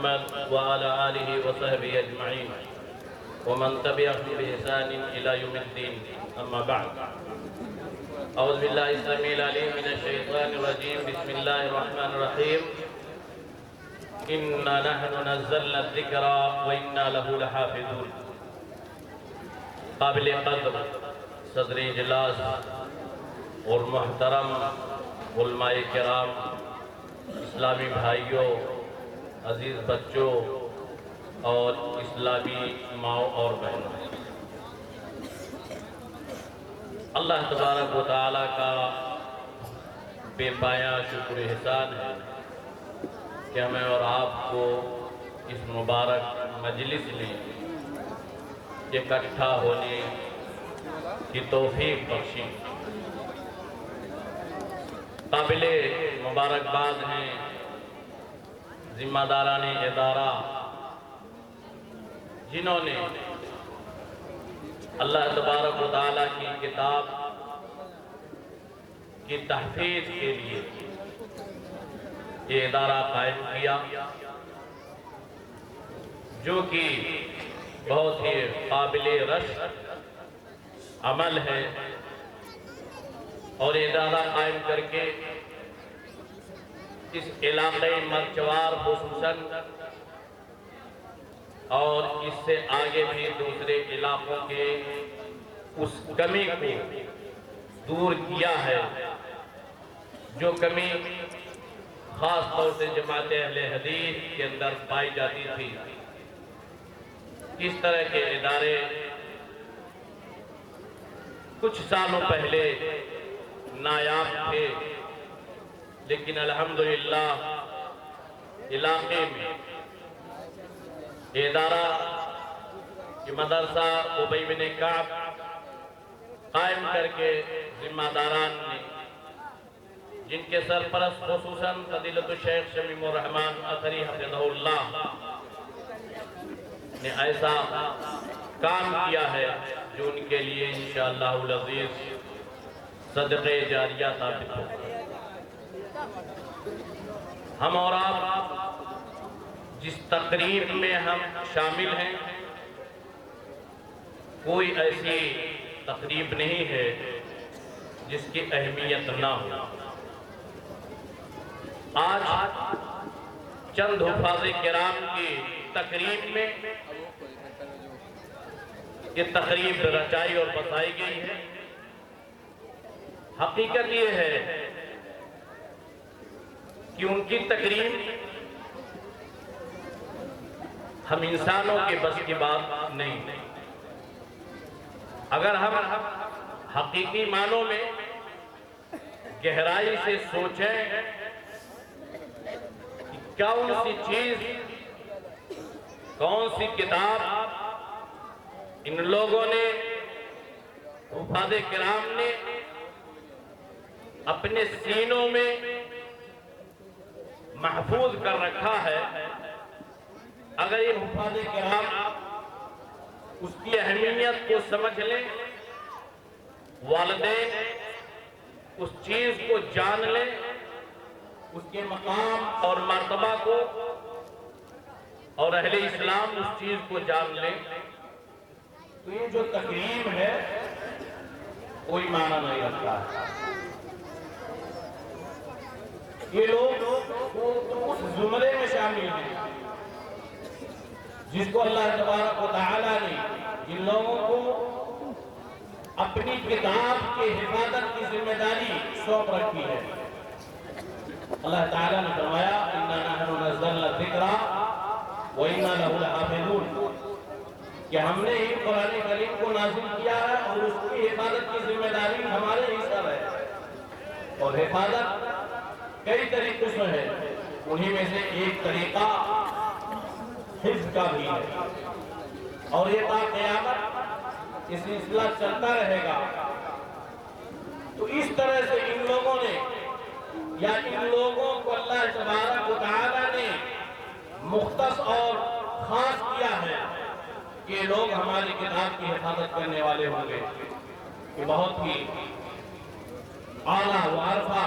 محمد وعلى آله وصحبه أجمعين ومن تبعهم بإحسان إلى يوم الدين أما بعد أعوذ بالله السميع العليم من الشيطان الرجيم بسم الله الرحمن الرحيم إنا نحن نزلنا الذكر وإنا له لحافظون قابل قدر صدر اجلاس اور محترم علماء کرام، اسلامی بھائیوں، عزیز بچوں اور اسلامی ماؤں اور بہنوں، اللہ تبارک و تعالیٰ کا بے پایہ شکر احسان ہے کہ ہمیں اور آپ کو اس مبارک مجلس میں اکٹھا ہونے کی توفیق بخشی۔ قابل مبارکباد ہیں ذمہ داران ادارہ جنہوں نے اللہ تبارک و تعالیٰ کی کتاب کی تحفیظ کے لیے یہ ادارہ قائم کیا، جو کہ بہت ہی قابل رشک عمل ہے، اور ادارہ قائم کر کے اس علاقے مرچوار خصوصاً اور اس سے آگے بھی دوسرے علاقوں کے اس کمی کو دور کیا ہے جو کمی خاص طور سے جماعت اہل حدیث کے اندر پائی جاتی تھی۔ اس طرح کے ادارے کچھ سالوں پہلے نایاب تھے، لیکن الحمدللہ علاقے میں ادارہ کہ مدرسہ ابی بن کعب قائم کر کے ذمہ داران نے، جن کے سرپرست خصوصاً فضیلت الشیخ شمیم الرحمن اثری حفظہ اللہ نے ایسا کام کیا ہے جو ان کے لیے انشاءاللہ العزیز صدقہ جاریہ ثابت ہو۔ ہم اور آپ جس تقریب میں ہم شامل ہیں، کوئی ایسی تقریب نہیں ہے جس کی اہمیت نہ ہو۔ آج چند حفاظ کرام کی تقریب میں یہ تقریب رچائی اور بتائی گئی ہے۔ حقیقت یہ ہے کہ ان کی تقریب ہم انسانوں کے بس کی بات نہیں۔ اگر ہم حقیقی معنوں میں گہرائی سے سوچیں کہ کون سی چیز، کون سی کتاب ان لوگوں نے، حفاظ کرام نے اپنے سینوں میں محفوظ کر رکھا ہے، اگر یہ حفاظ کرام اس کی اہمیت کو سمجھ لیں، والدین اس چیز کو جان لیں، اس کے مقام اور مرتبہ کو، اور اہل اسلام اس چیز کو جان لیں، تو یہ جو تقریب ہے کوئی معنی نہیں رکھتا ہے۔ یہ لوگ اس زمرے میں شامل ہیں جس کو اللہ تبارک و تعالیٰ نے جن لوگوں کو اپنی کتاب کی حفاظت کی ذمہ داری سونپ رکھی ہے۔ اللہ تعالیٰ نے فرمایا اِنَّا نَحْنُ نَزَّلْنَا الذِّكْرَ وَإِنَّا لَهُ لَحَافِظُونَ، کہ ہم نے ہی قرآن کریم کو نازل کیا ہے اور اس کی حفاظت کی ذمہ داری ہمارے ہی سر ہے۔ اور حفاظت کئی طریقوں سے ہے، انہی میں سے ایک طریقہ حفظ کا بھی ہے، اور یہ تا قیامت یہ سلسلہ چلتا رہے گا۔ تو اس طرح سے ان لوگوں نے، یا ان لوگوں کو اللہ تبارک و تعالیٰ نے مختص اور خاص کیا ہے کہ یہ لوگ ہماری کتاب کی حفاظت کرنے والے ہوں گے۔ یہ بہت ہی اعلیٰ و عرفہ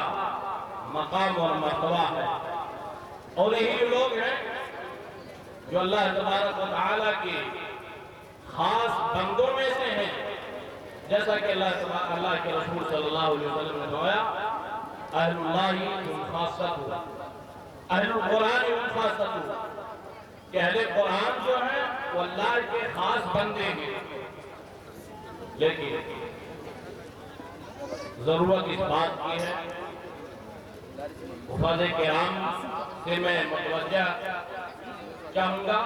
مقام اور مرتبہ ہے، اور یہی لوگ ہیں جو اللہ تبارک و تعالیٰ کے خاص بندوں میں سے ہیں، جیسا کہ اللہ کے رسول صلی اللہ علیہ وسلم نے فرمایا اہل اللہ ہم خاصتہ، اہل القرآن ہم خاصتہ، کہ اہل قرآن جو ہیں وہ اللہ کے خاص بندے ہیں۔ لیکن ضرورت اس بات کی ہے، حفاظ کرام سے میں متوجہ چاہوں گا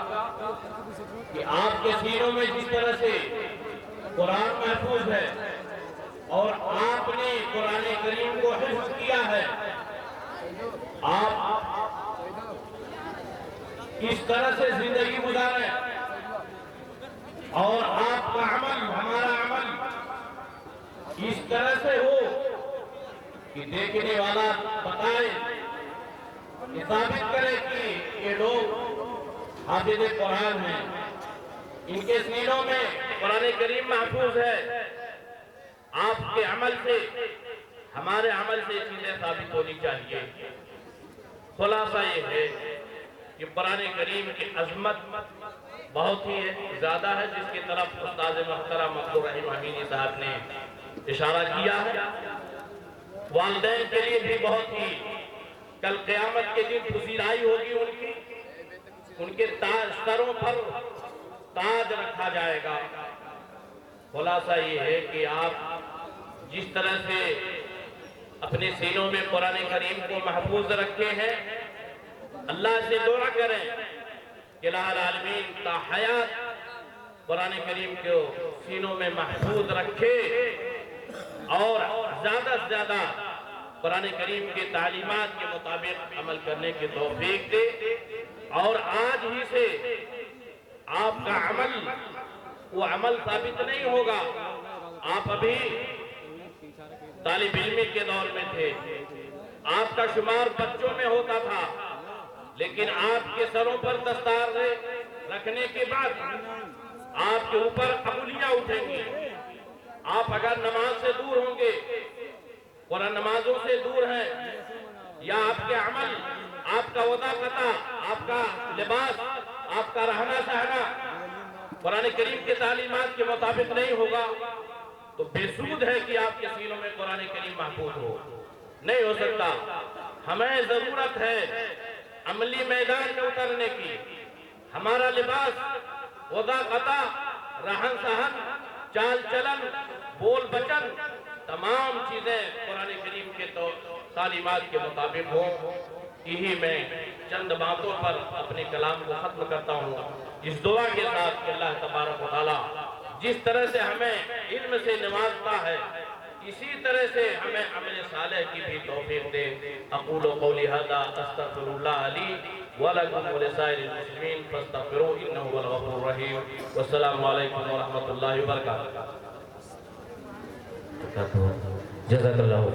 کہ آپ کے سینوں میں جس طرح سے قرآن محفوظ ہے اور آپ نے قرآن کریم کو حفظ کیا ہے، آپ اس طرح سے زندگی گزاریں اور آپ کا عمل، ہمارا عمل اس طرح سے ہو کہ دیکھنے والا بتائے، یہ ثابت کرے کہ یہ لوگ حافظ قرآن ہیں، ان کے سینوں میں قرآن کریم محفوظ ہے۔ آپ کے عمل سے، ہمارے عمل سے یہ چیزیں ثابت ہونی چاہیے۔ خلاصہ یہ ہے کہ قرآن کریم کی عظمت بہت ہی زیادہ ہے، جس کی طرف استاد محترم عبدالرحیم امینی صاحب نے اشارہ کیا ہے۔ والدین کے لیے بھی بہت ہی، کل قیامت کے دن پذیرائی ہوگی ان کے سروں پر تاج رکھا جائے گا۔ خلاصہ یہ ہے کہ آپ جس طرح سے اپنے سینوں میں قرآن کریم کو محفوظ رکھے ہیں، اللہ سے دعا کریں کہ الہ العالمین تا حیات قرآن کریم کو سینوں میں محفوظ رکھے اور زیادہ سے زیادہ قرآن کریم کے تعلیمات کے مطابق عمل کرنے کی توفیق دے، اور آج ہی سے آپ کا عمل، وہ عمل ثابت نہیں ہوگا۔ آپ ابھی طالب علمی کے دور میں تھے، آپ کا شمار بچوں میں ہوتا تھا، لیکن آپ کے سروں پر دستار رکھنے کے بعد آپ کے اوپر انگلیاں اٹھیں گی۔ آپ اگر نماز سے دور ہوں گے، قرآن نمازوں سے دور ہیں، یا آپ کے عمل، آپ کا وضاحت، آپ کا لباس، آپ کا رہنا سہنا قرآن کریم کے تعلیمات کے مطابق نہیں ہوگا، تو بے سود ہے کہ آپ کے سینوں میں قرآن کریم محفوظ ہو، نہیں ہو سکتا۔ ہمیں ضرورت ہے عملی میدان میں اترنے کی۔ ہمارا لباس، وضاحت، رہن سہن، چال چلن، بول بچن، تمام چیزیں قرآن کریم کے تعلیمات کے مطابق ہوں۔ یہی میں چند باتوں پر اپنے کلام کو ختم کرتا ہوں، اس دعا کے ساتھ کہ اللہ تبارک و تعالی جس طرح سے ہمیں علم سے نوازتا ہے، اسی طرح سے ہمیں عمل صالح کی بھی توفیق دے۔ اقول قولی ھذا استغفر اللہ لی ولکم ولسائر المسلمین فاستغفروہ انہ هو الغفور الرحیم۔ والسلام علیکم ورحمۃ اللہ وبرکاتہ۔ جزاک اللہ۔